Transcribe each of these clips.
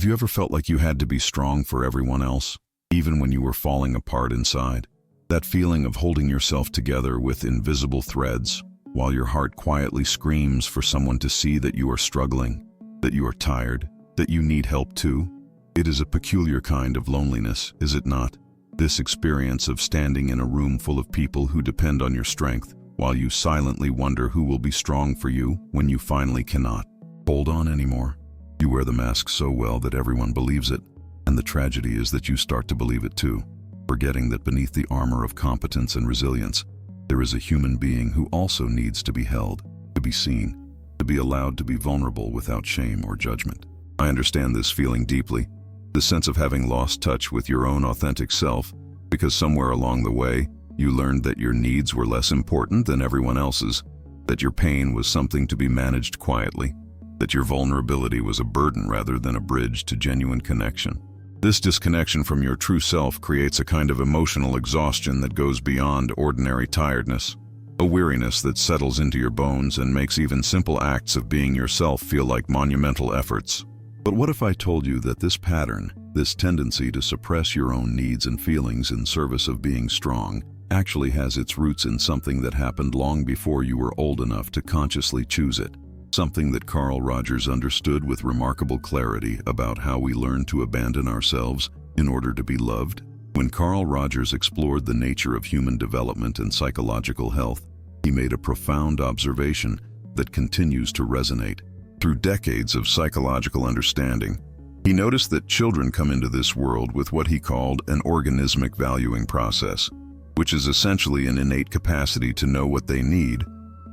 you ever felt like you had to be strong for everyone else, even when you were falling apart inside? That feeling of holding yourself together with invisible threads, while your heart quietly screams for someone to see that you are struggling, that you are tired, that you need help too? It is a peculiar kind of loneliness, is it not? This experience of standing in a room full of people who depend on your strength, while you silently wonder who will be strong for you when you finally cannot hold on anymore. You wear the mask so well that everyone believes it, and the tragedy is that you start to believe it too, forgetting that beneath the armor of competence and resilience, there is a human being who also needs to be held, to be seen, to be allowed to be vulnerable without shame or judgment. I understand this feeling deeply, the sense of having lost touch with your own authentic self, because somewhere along the way, you learned that your needs were less important than everyone else's, that your pain was something to be managed quietly, that your vulnerability was a burden rather than a bridge to genuine connection. This disconnection from your true self creates a kind of emotional exhaustion that goes beyond ordinary tiredness, a weariness that settles into your bones and makes even simple acts of being yourself feel like monumental efforts. But what if I told you that this pattern, this tendency to suppress your own needs and feelings in service of being strong, actually has its roots in something that happened long before you were old enough to consciously choose it? Something that Carl Rogers understood with remarkable clarity about how we learn to abandon ourselves in order to be loved. When Carl Rogers explored the nature of human development and psychological health, he made a profound observation that continues to resonate. Through decades of psychological understanding, he noticed that children come into this world with what he called an organismic valuing process, which is essentially an innate capacity to know what they need,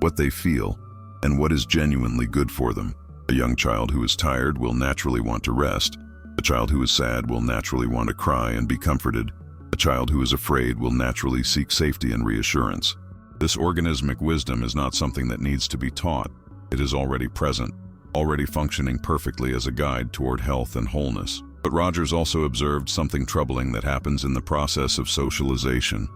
what they feel, and what is genuinely good for them. A young child who is tired will naturally want to rest. A child who is sad will naturally want to cry and be comforted. A child who is afraid will naturally seek safety and reassurance. This organismic wisdom is not something that needs to be taught. It is already present, already functioning perfectly as a guide toward health and wholeness. But Rogers also observed something troubling that happens in the process of socialization,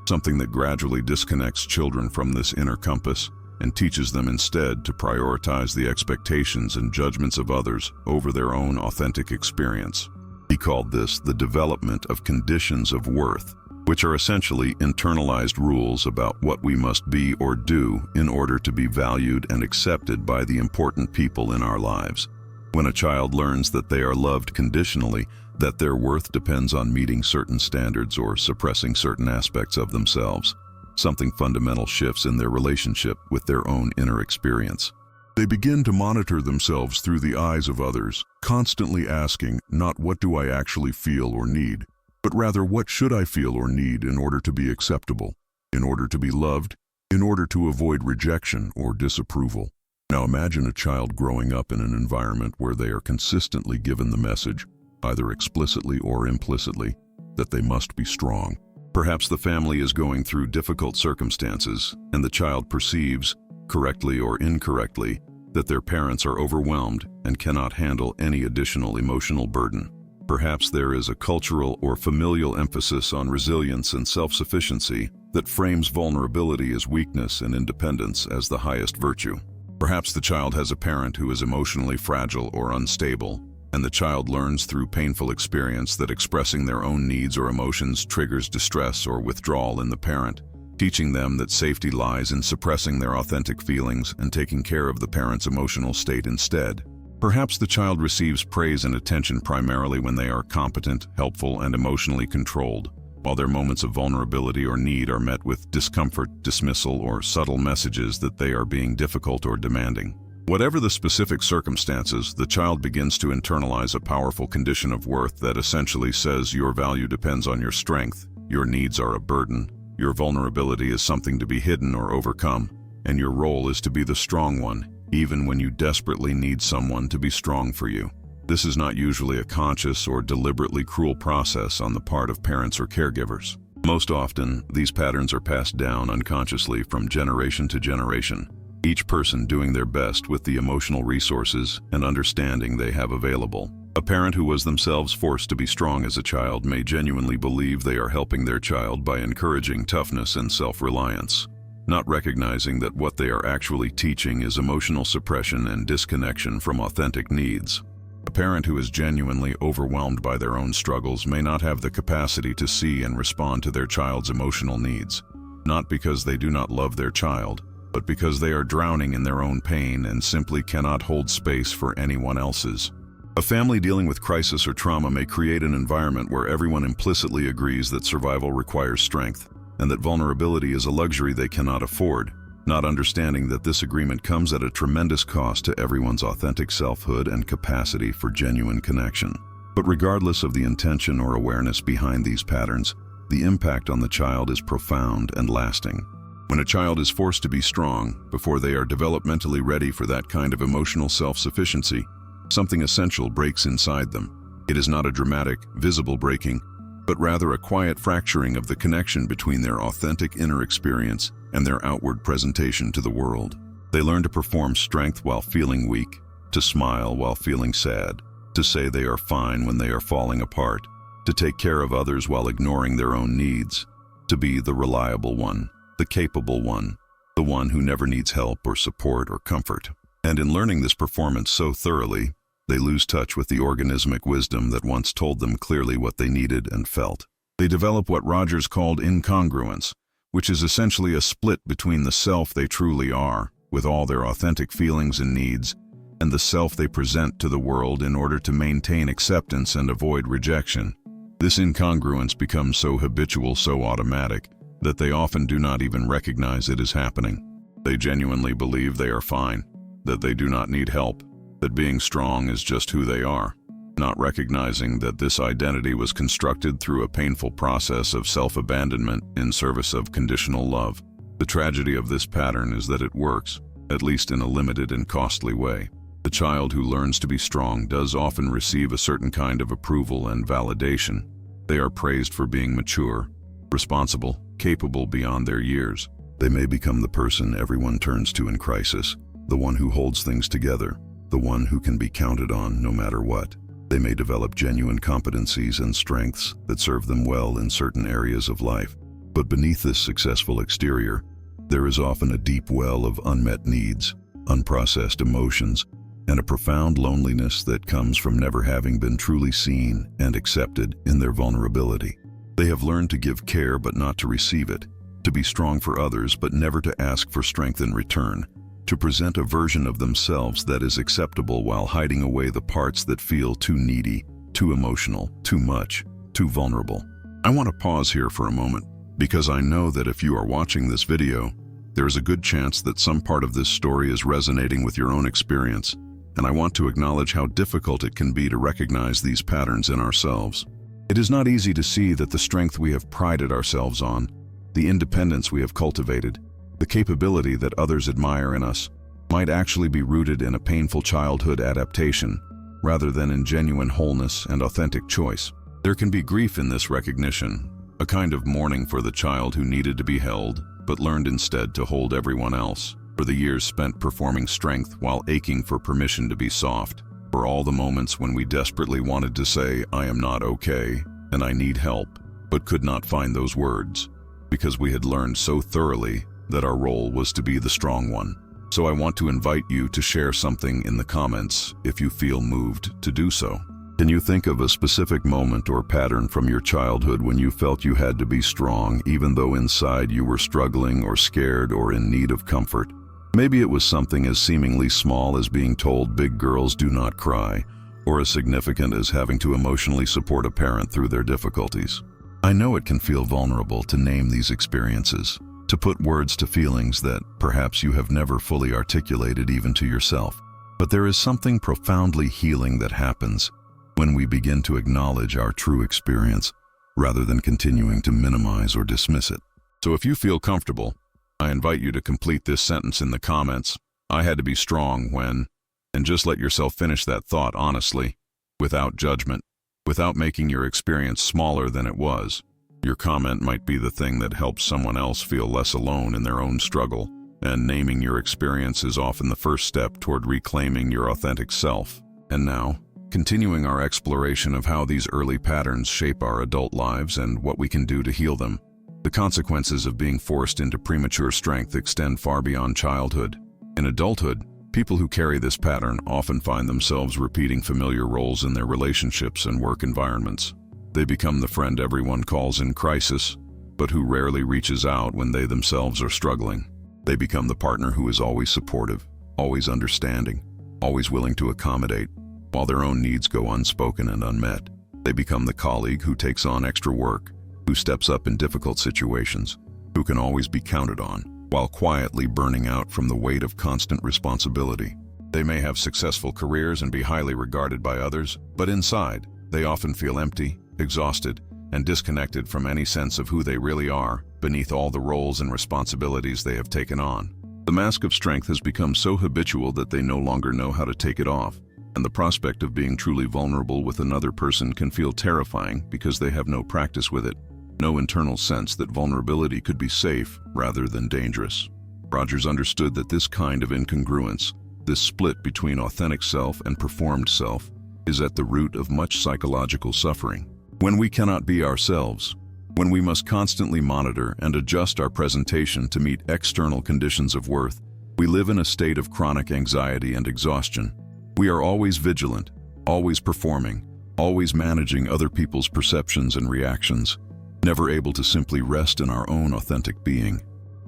something that gradually disconnects children from this inner compass and teaches them instead to prioritize the expectations and judgments of others over their own authentic experience. He called this the development of conditions of worth, which are essentially internalized rules about what we must be or do in order to be valued and accepted by the important people in our lives. When a child learns that they are loved conditionally, that their worth depends on meeting certain standards or suppressing certain aspects of themselves, something fundamental shifts in their relationship with their own inner experience. They begin to monitor themselves through the eyes of others, constantly asking not what do I actually feel or need, but rather what should I feel or need in order to be acceptable, in order to be loved, in order to avoid rejection or disapproval. Now imagine a child growing up in an environment where they are consistently given the message, either explicitly or implicitly, that they must be strong. Perhaps the family is going through difficult circumstances, and the child perceives, correctly or incorrectly, that their parents are overwhelmed and cannot handle any additional emotional burden. Perhaps there is a cultural or familial emphasis on resilience and self-sufficiency that frames vulnerability as weakness and independence as the highest virtue. Perhaps the child has a parent who is emotionally fragile or unstable, and the child learns through painful experience that expressing their own needs or emotions triggers distress or withdrawal in the parent, teaching them that safety lies in suppressing their authentic feelings and taking care of the parent's emotional state instead. Perhaps the child receives praise and attention primarily when they are competent, helpful, and emotionally controlled, while their moments of vulnerability or need are met with discomfort, dismissal, or subtle messages that they are being difficult or demanding. Whatever the specific circumstances, the child begins to internalize a powerful condition of worth that essentially says your value depends on your strength, your needs are a burden, your vulnerability is something to be hidden or overcome, and your role is to be the strong one, even when you desperately need someone to be strong for you. This is not usually a conscious or deliberately cruel process on the part of parents or caregivers. Most often, these patterns are passed down unconsciously from generation to generation, each person doing their best with the emotional resources and understanding they have available. A parent who was themselves forced to be strong as a child may genuinely believe they are helping their child by encouraging toughness and self-reliance, not recognizing that what they are actually teaching is emotional suppression and disconnection from authentic needs. A parent who is genuinely overwhelmed by their own struggles may not have the capacity to see and respond to their child's emotional needs, not because they do not love their child, but because they are drowning in their own pain and simply cannot hold space for anyone else's. A family dealing with crisis or trauma may create an environment where everyone implicitly agrees that survival requires strength, and that vulnerability is a luxury they cannot afford, not understanding that this agreement comes at a tremendous cost to everyone's authentic selfhood and capacity for genuine connection. But regardless of the intention or awareness behind these patterns, the impact on the child is profound and lasting. When a child is forced to be strong before they are developmentally ready for that kind of emotional self-sufficiency, something essential breaks inside them. It is not a dramatic, visible breaking, but rather a quiet fracturing of the connection between their authentic inner experience and their outward presentation to the world. They learn to perform strength while feeling weak, to smile while feeling sad, to say they are fine when they are falling apart, to take care of others while ignoring their own needs, to be the reliable one, the capable one, the one who never needs help or support or comfort. And in learning this performance so thoroughly, they lose touch with the organismic wisdom that once told them clearly what they needed and felt. They develop what Rogers called incongruence, which is essentially a split between the self they truly are, with all their authentic feelings and needs, and the self they present to the world in order to maintain acceptance and avoid rejection. This incongruence becomes so habitual, so automatic, that they often do not even recognize it is happening. They genuinely believe they are fine, that they do not need help, that being strong is just who they are, not recognizing that this identity was constructed through a painful process of self-abandonment in service of conditional love. The tragedy of this pattern is that it works, at least in a limited and costly way. The child who learns to be strong does often receive a certain kind of approval and validation. They are praised for being mature, responsible, capable beyond their years. They may become the person everyone turns to in crisis, the one who holds things together, the one who can be counted on no matter what. They may develop genuine competencies and strengths that serve them well in certain areas of life. But beneath this successful exterior, there is often a deep well of unmet needs, unprocessed emotions, and a profound loneliness that comes from never having been truly seen and accepted in their vulnerability. They have learned to give care but not to receive it, to be strong for others but never to ask for strength in return, to present a version of themselves that is acceptable while hiding away the parts that feel too needy, too emotional, too much, too vulnerable. I want to pause here for a moment, because I know that if you are watching this video, there is a good chance that some part of this story is resonating with your own experience, and I want to acknowledge how difficult it can be to recognize these patterns in ourselves. It is not easy to see that the strength we have prided ourselves on, the independence we have cultivated, the capability that others admire in us, might actually be rooted in a painful childhood adaptation, rather than in genuine wholeness and authentic choice. There can be grief in this recognition, a kind of mourning for the child who needed to be held, but learned instead to hold everyone else, for the years spent performing strength while aching for permission to be soft, for all the moments when we desperately wanted to say, "I am not okay, and I need help," but could not find those words, because we had learned so thoroughly that our role was to be the strong one. So I want to invite you to share something in the comments if you feel moved to do so. Can you think of a specific moment or pattern from your childhood when you felt you had to be strong even though inside you were struggling or scared or in need of comfort? Maybe it was something as seemingly small as being told big girls do not cry, or as significant as having to emotionally support a parent through their difficulties. I know it can feel vulnerable to name these experiences, to put words to feelings that perhaps you have never fully articulated even to yourself. But there is something profoundly healing that happens when we begin to acknowledge our true experience, rather than continuing to minimize or dismiss it. So if you feel comfortable, I invite you to complete this sentence in the comments. I had to be strong when, and just let yourself finish that thought honestly, without judgment, without making your experience smaller than it was. Your comment might be the thing that helps someone else feel less alone in their own struggle, and naming your experience is often the first step toward reclaiming your authentic self. And now, continuing our exploration of how these early patterns shape our adult lives and what we can do to heal them. The consequences of being forced into premature strength extend far beyond childhood. In adulthood, People who carry this pattern often find themselves repeating familiar roles in their relationships and work environments. They become the friend everyone calls in crisis, but who rarely reaches out when they themselves are struggling. They become the partner who is always supportive, always understanding, always willing to accommodate, while their own needs go unspoken and unmet. They become the colleague who takes on extra work, who steps up in difficult situations, who can always be counted on, while quietly burning out from the weight of constant responsibility. They may have successful careers and be highly regarded by others, but inside, they often feel empty, exhausted, and disconnected from any sense of who they really are beneath all the roles and responsibilities they have taken on. The mask of strength has become so habitual that they no longer know how to take it off, and the prospect of being truly vulnerable with another person can feel terrifying because they have no practice with it, no internal sense that vulnerability could be safe rather than dangerous. Rogers understood that this kind of incongruence, this split between authentic self and performed self, is at the root of much psychological suffering. When we cannot be ourselves, when we must constantly monitor and adjust our presentation to meet external conditions of worth, we live in a state of chronic anxiety and exhaustion. We are always vigilant, always performing, always managing other people's perceptions and reactions, never able to simply rest in our own authentic being.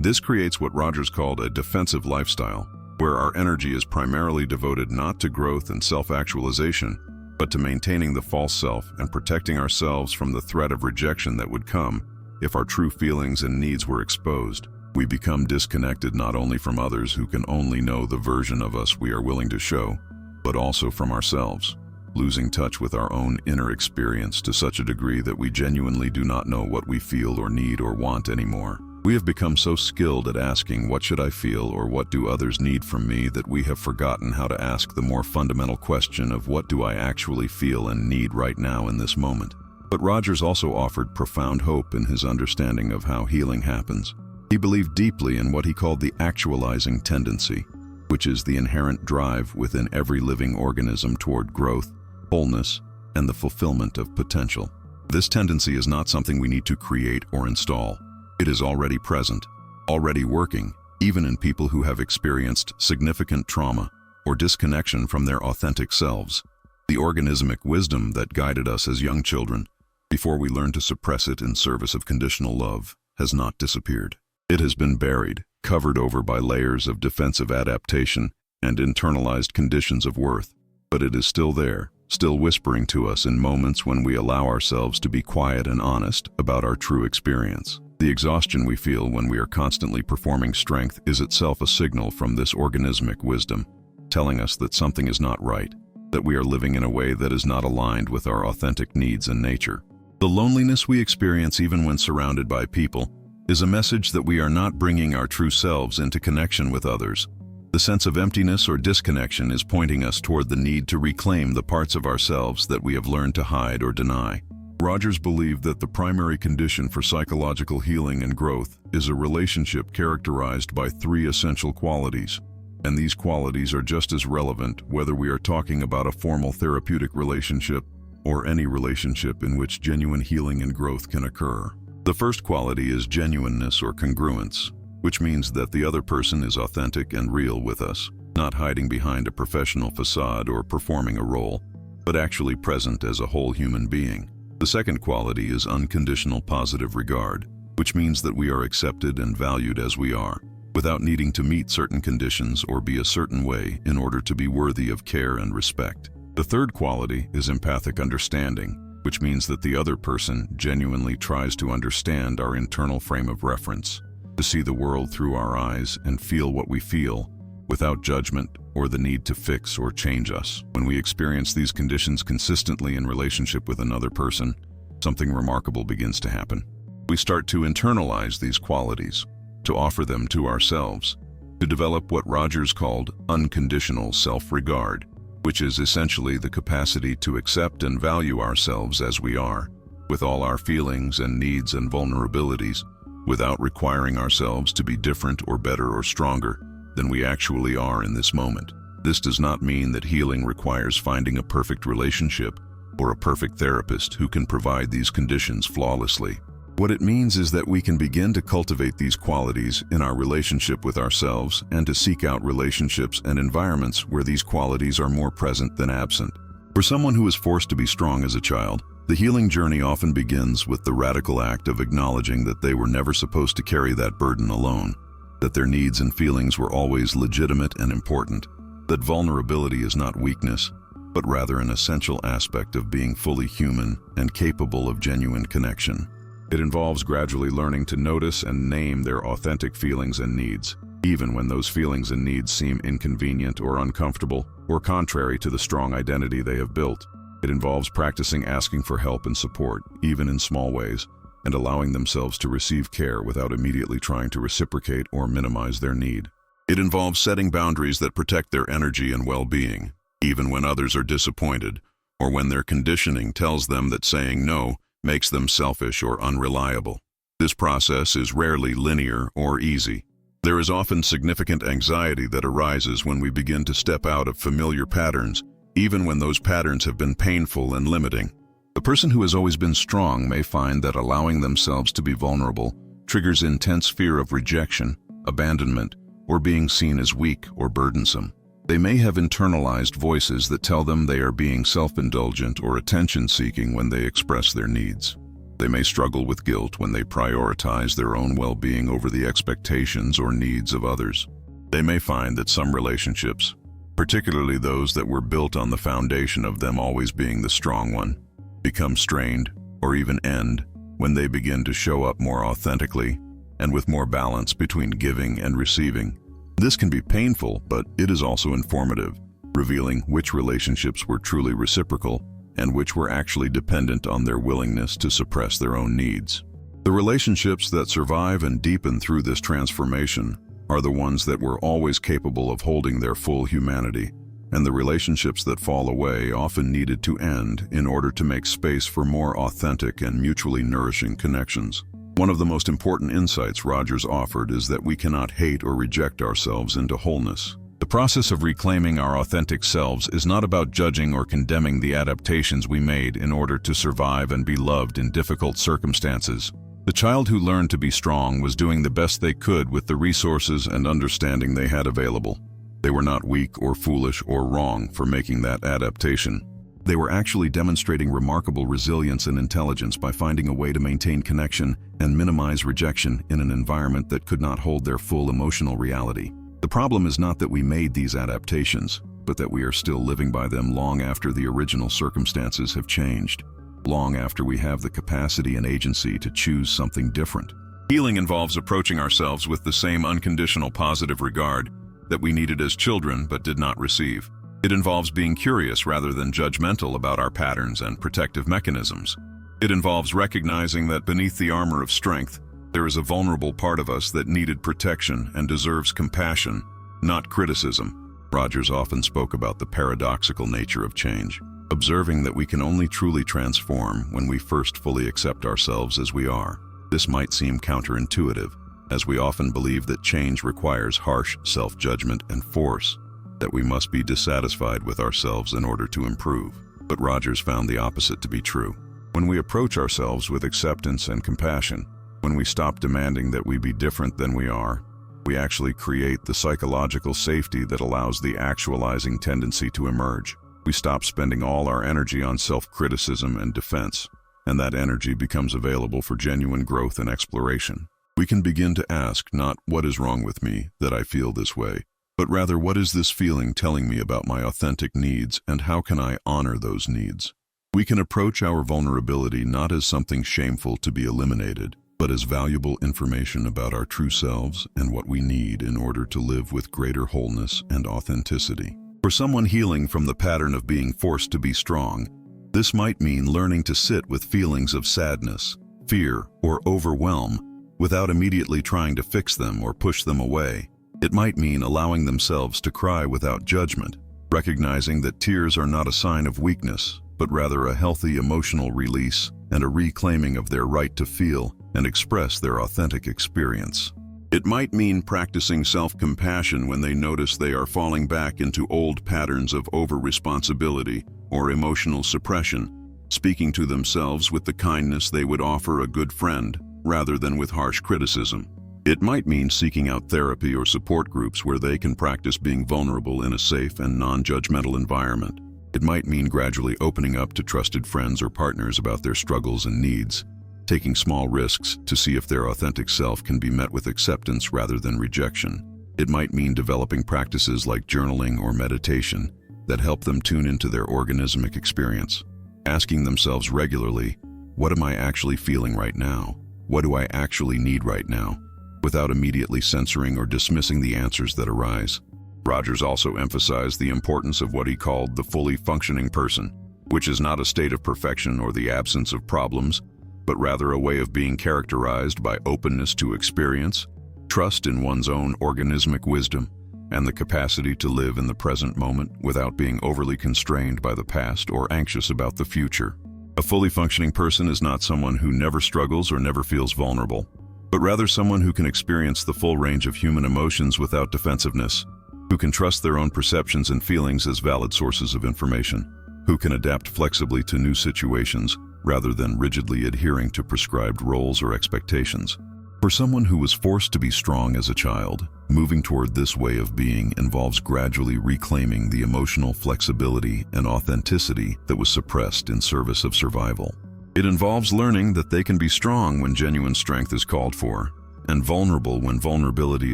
This creates what Rogers called a defensive lifestyle, where our energy is primarily devoted not to growth and self-actualization, but to maintaining the false self and protecting ourselves from the threat of rejection that would come if our true feelings and needs were exposed. We become disconnected not only from others who can only know the version of us we are willing to show, but also from ourselves, losing touch with our own inner experience to such a degree that we genuinely do not know what we feel or need or want anymore. We have become so skilled at asking, "What should I feel?" or "What do others need from me?" that we have forgotten how to ask the more fundamental question of what do I actually feel and need right now in this moment. But Rogers also offered profound hope in his understanding of how healing happens. He believed deeply in what he called the actualizing tendency, which is the inherent drive within every living organism toward growth, wholeness, and the fulfillment of potential. This tendency is not something we need to create or install. It is already present, already working, even in people who have experienced significant trauma or disconnection from their authentic selves. The organismic wisdom that guided us as young children, before we learned to suppress it in service of conditional love, has not disappeared. It has been buried, covered over by layers of defensive adaptation and internalized conditions of worth, but it is still there, still whispering to us in moments when we allow ourselves to be quiet and honest about our true experience. The exhaustion we feel when we are constantly performing strength is itself a signal from this organismic wisdom, telling us that something is not right, that we are living in a way that is not aligned with our authentic needs and nature. The loneliness we experience even when surrounded by people is a message that we are not bringing our true selves into connection with others. The sense of emptiness or disconnection is pointing us toward the need to reclaim the parts of ourselves that we have learned to hide or deny. Rogers believed that the primary condition for psychological healing and growth is a relationship characterized by 3 essential qualities, and these qualities are just as relevant whether we are talking about a formal therapeutic relationship or any relationship in which genuine healing and growth can occur. The first quality is genuineness or congruence, which means that the other person is authentic and real with us, not hiding behind a professional facade or performing a role, but actually present as a whole human being. The second quality is unconditional positive regard, which means that we are accepted and valued as we are, without needing to meet certain conditions or be a certain way in order to be worthy of care and respect. The third quality is empathic understanding, which means that the other person genuinely tries to understand our internal frame of reference, to see the world through our eyes and feel what we feel, without judgment or the need to fix or change us. When we experience these conditions consistently in relationship with another person, something remarkable begins to happen. We start to internalize these qualities, to offer them to ourselves, to develop what Rogers called unconditional self-regard, which is essentially the capacity to accept and value ourselves as we are, with all our feelings and needs and vulnerabilities, without requiring ourselves to be different or better or stronger than we actually are in this moment. This does not mean that healing requires finding a perfect relationship or a perfect therapist who can provide these conditions flawlessly. What it means is that we can begin to cultivate these qualities in our relationship with ourselves and to seek out relationships and environments where these qualities are more present than absent. For someone who is forced to be strong as a child, the healing journey often begins with the radical act of acknowledging that they were never supposed to carry that burden alone, that their needs and feelings were always legitimate and important, that vulnerability is not weakness, but rather an essential aspect of being fully human and capable of genuine connection. It involves gradually learning to notice and name their authentic feelings and needs, even when those feelings and needs seem inconvenient or uncomfortable or contrary to the strong identity they have built. It involves practicing asking for help and support, even in small ways, and allowing themselves to receive care without immediately trying to reciprocate or minimize their need. It involves setting boundaries that protect their energy and well-being, even when others are disappointed, or when their conditioning tells them that saying no makes them selfish or unreliable. This process is rarely linear or easy. There is often significant anxiety that arises when we begin to step out of familiar patterns, even when those patterns have been painful and limiting. A person who has always been strong may find that allowing themselves to be vulnerable triggers intense fear of rejection, abandonment, or being seen as weak or burdensome. They may have internalized voices that tell them they are being self-indulgent or attention-seeking when they express their needs. They may struggle with guilt when they prioritize their own well-being over the expectations or needs of others. They may find that some relationships, particularly those that were built on the foundation of them always being the strong one, become strained or even end when they begin to show up more authentically and with more balance between giving and receiving. This can be painful, but it is also informative, revealing which relationships were truly reciprocal and which were actually dependent on their willingness to suppress their own needs. The relationships that survive and deepen through this transformation are the ones that were always capable of holding their full humanity, and the relationships that fall away often needed to end in order to make space for more authentic and mutually nourishing connections. One of the most important insights Rogers offered is that we cannot hate or reject ourselves into wholeness. The process of reclaiming our authentic selves is not about judging or condemning the adaptations we made in order to survive and be loved in difficult circumstances. The child who learned to be strong was doing the best they could with the resources and understanding they had available. They were not weak or foolish or wrong for making that adaptation. They were actually demonstrating remarkable resilience and intelligence by finding a way to maintain connection and minimize rejection in an environment that could not hold their full emotional reality. The problem is not that we made these adaptations, but that we are still living by them long after the original circumstances have changed, long after we have the capacity and agency to choose something different. Healing involves approaching ourselves with the same unconditional positive regard that we needed as children but did not receive. It involves being curious rather than judgmental about our patterns and protective mechanisms. It involves recognizing that beneath the armor of strength, there is a vulnerable part of us that needed protection and deserves compassion, not criticism. Rogers often spoke about the paradoxical nature of change, observing that we can only truly transform when we first fully accept ourselves as we are. This might seem counterintuitive, as we often believe that change requires harsh self-judgment and force, that we must be dissatisfied with ourselves in order to improve. But Rogers found the opposite to be true. When we approach ourselves with acceptance and compassion, when we stop demanding that we be different than we are, we actually create the psychological safety that allows the actualizing tendency to emerge. We stop spending all our energy on self-criticism and defense, and that energy becomes available for genuine growth and exploration. We can begin to ask not what is wrong with me that I feel this way, but rather what is this feeling telling me about my authentic needs and how can I honor those needs? We can approach our vulnerability not as something shameful to be eliminated, but as valuable information about our true selves and what we need in order to live with greater wholeness and authenticity. For someone healing from the pattern of being forced to be strong, this might mean learning to sit with feelings of sadness, fear, or overwhelm without immediately trying to fix them or push them away. It might mean allowing themselves to cry without judgment, recognizing that tears are not a sign of weakness, but rather a healthy emotional release and a reclaiming of their right to feel and express their authentic experience. It might mean practicing self-compassion when they notice they are falling back into old patterns of over-responsibility or emotional suppression, speaking to themselves with the kindness they would offer a good friend. rather than with harsh criticism. It might mean seeking out therapy or support groups where they can practice being vulnerable in a safe and non-judgmental environment. It might mean gradually opening up to trusted friends or partners about their struggles and needs, taking small risks to see if their authentic self can be met with acceptance rather than rejection. It might mean developing practices like journaling or meditation that help them tune into their organismic experience, asking themselves regularly, what am I actually feeling right now? What do I actually need right now? Without immediately censoring or dismissing the answers that arise. Rogers also emphasized the importance of what he called the fully functioning person, which is not a state of perfection or the absence of problems, but rather a way of being characterized by openness to experience, trust in one's own organismic wisdom, and the capacity to live in the present moment without being overly constrained by the past or anxious about the future. A fully functioning person is not someone who never struggles or never feels vulnerable, but rather someone who can experience the full range of human emotions without defensiveness, who can trust their own perceptions and feelings as valid sources of information, who can adapt flexibly to new situations rather than rigidly adhering to prescribed roles or expectations. For someone who was forced to be strong as a child, moving toward this way of being involves gradually reclaiming the emotional flexibility and authenticity that was suppressed in service of survival. It involves learning that they can be strong when genuine strength is called for, and vulnerable when vulnerability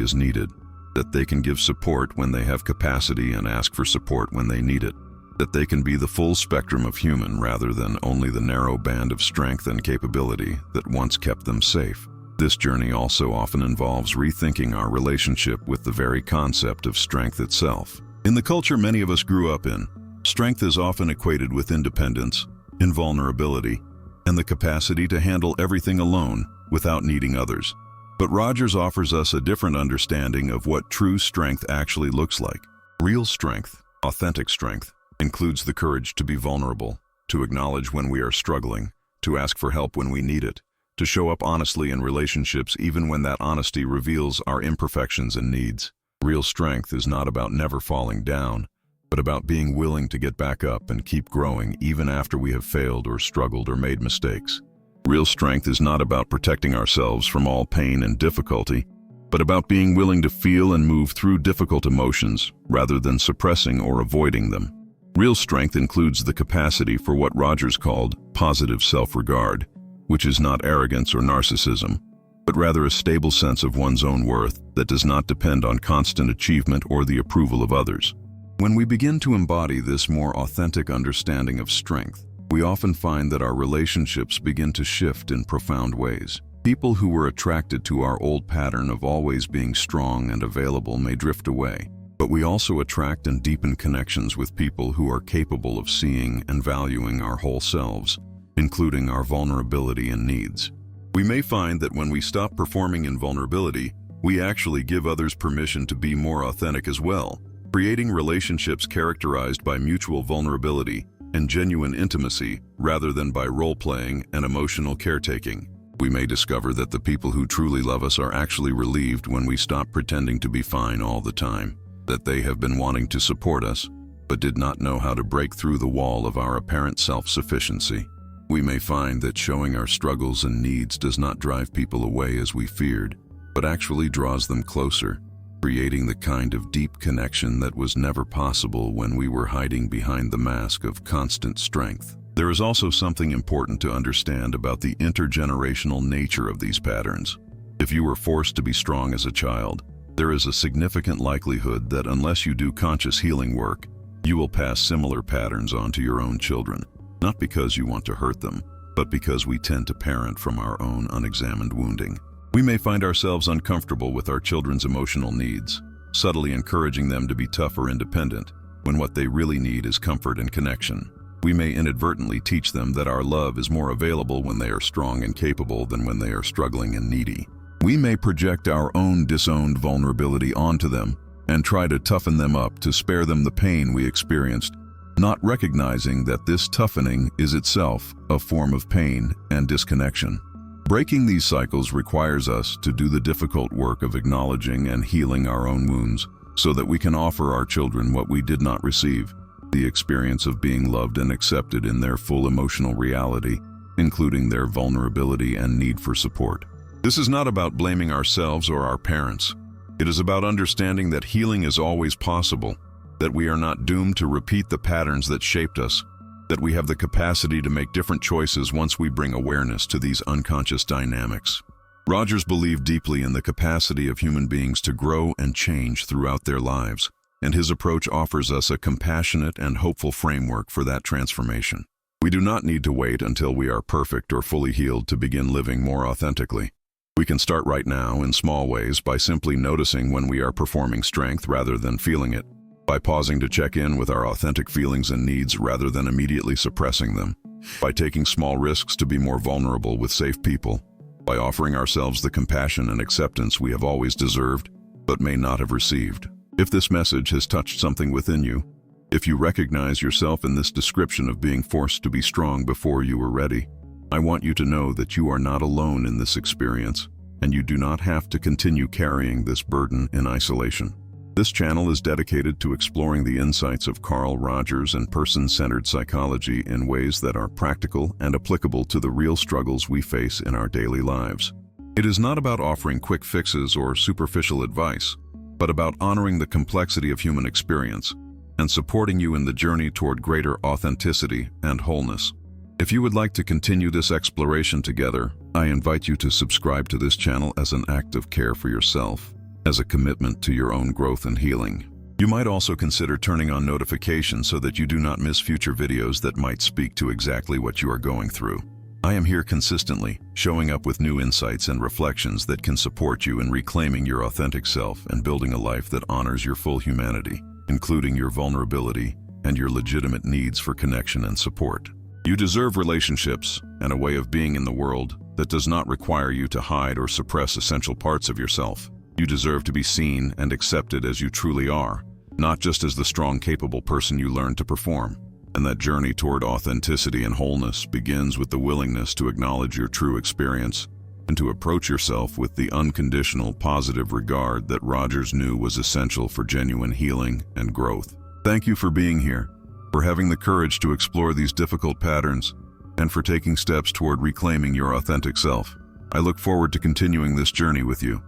is needed, that they can give support when they have capacity and ask for support when they need it, that they can be the full spectrum of human rather than only the narrow band of strength and capability that once kept them safe. This journey also often involves rethinking our relationship with the very concept of strength itself. In the culture many of us grew up in, strength is often equated with independence, invulnerability, and the capacity to handle everything alone without needing others. But Rogers offers us a different understanding of what true strength actually looks like. Real strength, authentic strength, includes the courage to be vulnerable, to acknowledge when we are struggling, to ask for help when we need it, to show up honestly in relationships even when that honesty reveals our imperfections and needs. Real strength is not about never falling down, but about being willing to get back up and keep growing even after we have failed or struggled or made mistakes. Real strength is not about protecting ourselves from all pain and difficulty, but about being willing to feel and move through difficult emotions rather than suppressing or avoiding them. Real strength includes the capacity for what Rogers called positive self-regard, which is not arrogance or narcissism, but rather a stable sense of one's own worth that does not depend on constant achievement or the approval of others. When we begin to embody this more authentic understanding of strength, we often find that our relationships begin to shift in profound ways. People who were attracted to our old pattern of always being strong and available may drift away, but we also attract and deepen connections with people who are capable of seeing and valuing our whole selves, including our vulnerability and needs. We may find that when we stop performing in vulnerability, we actually give others permission to be more authentic as well, creating relationships characterized by mutual vulnerability and genuine intimacy rather than by role-playing and emotional caretaking. We may discover that the people who truly love us are actually relieved when we stop pretending to be fine all the time, that they have been wanting to support us, but did not know how to break through the wall of our apparent self-sufficiency. We may find that showing our struggles and needs does not drive people away as we feared, but actually draws them closer, creating the kind of deep connection that was never possible when we were hiding behind the mask of constant strength. There is also something important to understand about the intergenerational nature of these patterns. If you were forced to be strong as a child, there is a significant likelihood that unless you do conscious healing work, you will pass similar patterns on to your own children, not because you want to hurt them, but because we tend to parent from our own unexamined wounding. We may find ourselves uncomfortable with our children's emotional needs, subtly encouraging them to be tough or independent, when what they really need is comfort and connection. We may inadvertently teach them that our love is more available when they are strong and capable than when they are struggling and needy. We may project our own disowned vulnerability onto them and try to toughen them up to spare them the pain we experienced, not recognizing that this toughening is itself a form of pain and disconnection. Breaking these cycles requires us to do the difficult work of acknowledging and healing our own wounds so that we can offer our children what we did not receive, the experience of being loved and accepted in their full emotional reality, including their vulnerability and need for support. This is not about blaming ourselves or our parents. It is about understanding that healing is always possible, that we are not doomed to repeat the patterns that shaped us, that we have the capacity to make different choices once we bring awareness to these unconscious dynamics. Rogers believed deeply in the capacity of human beings to grow and change throughout their lives, and his approach offers us a compassionate and hopeful framework for that transformation. We do not need to wait until we are perfect or fully healed to begin living more authentically. We can start right now in small ways by simply noticing when we are performing strength rather than feeling it, by pausing to check in with our authentic feelings and needs rather than immediately suppressing them, by taking small risks to be more vulnerable with safe people, by offering ourselves the compassion and acceptance we have always deserved but may not have received. If this message has touched something within you, if you recognize yourself in this description of being forced to be strong before you were ready, I want you to know that you are not alone in this experience, and you do not have to continue carrying this burden in isolation. This channel is dedicated to exploring the insights of Carl Rogers and person-centered psychology in ways that are practical and applicable to the real struggles we face in our daily lives. It is not about offering quick fixes or superficial advice, but about honoring the complexity of human experience and supporting you in the journey toward greater authenticity and wholeness. If you would like to continue this exploration together, I invite you to subscribe to this channel as an act of care for yourself, as a commitment to your own growth and healing. You might also consider turning on notifications so that you do not miss future videos that might speak to exactly what you are going through. I am here consistently, showing up with new insights and reflections that can support you in reclaiming your authentic self and building a life that honors your full humanity, including your vulnerability and your legitimate needs for connection and support. You deserve relationships and a way of being in the world that does not require you to hide or suppress essential parts of yourself. You deserve to be seen and accepted as you truly are, not just as the strong, capable person you learned to perform. And that journey toward authenticity and wholeness begins with the willingness to acknowledge your true experience and to approach yourself with the unconditional, positive regard that Rogers knew was essential for genuine healing and growth. Thank you for being here, for having the courage to explore these difficult patterns, and for taking steps toward reclaiming your authentic self. I look forward to continuing this journey with you.